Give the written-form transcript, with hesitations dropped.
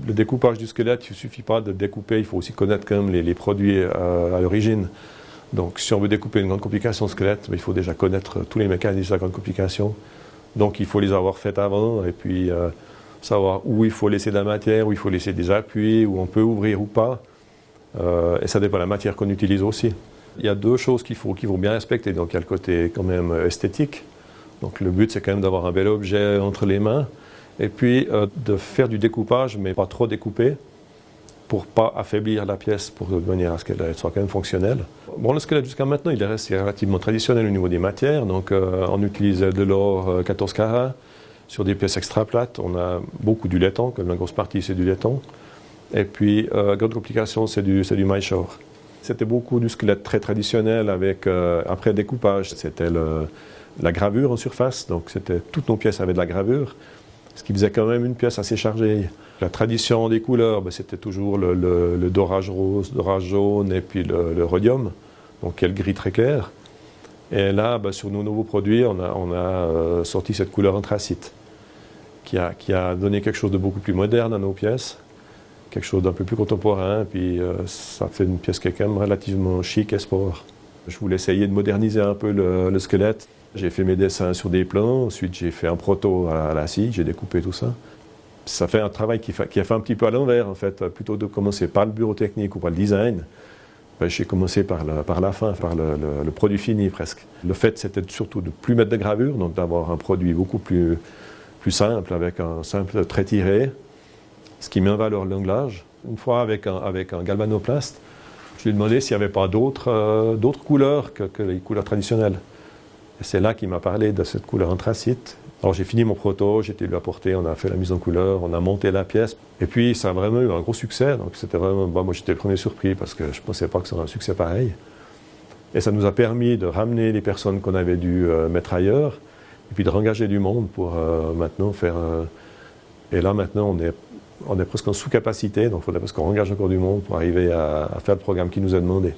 le découpage du squelette, il ne suffit pas de découper, il faut aussi connaître quand même les produits à l'origine. Donc si on veut découper une grande complication squelette, il faut déjà connaître tous les mécanismes de la grande complication. Donc il faut les avoir faites avant et puis savoir où il faut laisser de la matière, où il faut laisser des appuis, où on peut ouvrir ou pas. Et ça dépend de la matière qu'on utilise aussi. Il y a deux choses qu'il faut bien respecter. Donc il y a le côté quand même esthétique. Donc le but c'est quand même d'avoir un bel objet entre les mains. Et puis de faire du découpage, mais pas trop découpé, pour ne pas affaiblir la pièce, de manière à ce qu'elle soit quand même fonctionnelle. Bon, le squelette jusqu'à maintenant, il est resté relativement traditionnel au niveau des matières. Donc on utilise de l'or 14 carats sur des pièces extra plates. On a beaucoup du laiton, comme la grosse partie c'est du laiton. Et puis, grande complication, c'est du maillechort. C'était beaucoup du squelette très traditionnel avec, après découpage, c'était la gravure en surface. Donc toutes nos pièces avaient de la gravure, ce qui faisait quand même une pièce assez chargée. La tradition des couleurs, c'était toujours le dorage rose, dorage jaune et puis le rhodium, donc quel gris très clair. Et là, sur nos nouveaux produits, on a sorti cette couleur anthracite, qui a donné quelque chose de beaucoup plus moderne à nos pièces, quelque chose d'un peu plus contemporain, puis ça fait une pièce qui est quand même relativement chic et sport. Je voulais essayer de moderniser un peu le squelette. J'ai fait mes dessins sur des plans, ensuite j'ai fait un proto à la scie, j'ai découpé tout ça. Ça fait un travail qui a fait un petit peu à l'envers, en fait. Plutôt de commencer par le bureau technique ou par le design, j'ai commencé par la fin, par le produit fini presque. Le fait, c'était surtout de ne plus mettre de gravure, donc d'avoir un produit beaucoup plus simple, avec un simple trait tiré, ce qui met en valeur l'anglage. Une fois, avec un galvanoplaste, je lui ai demandé s'il n'y avait pas d'autres couleurs que les couleurs traditionnelles. Et c'est là qu'il m'a parlé de cette couleur anthracite. Alors j'ai fini mon proto, j'ai été lui apporter, on a fait la mise en couleur, on a monté la pièce. Et puis ça a vraiment eu un gros succès. Donc c'était vraiment, moi j'étais le premier surpris parce que je ne pensais pas que ça aurait un succès pareil. Et ça nous a permis de ramener les personnes qu'on avait dû mettre ailleurs, et puis de rengager du monde pour maintenant faire... et là maintenant on est presque en sous-capacité, donc il faudrait presque qu'on engage encore du monde pour arriver à faire le programme qui nous a demandé.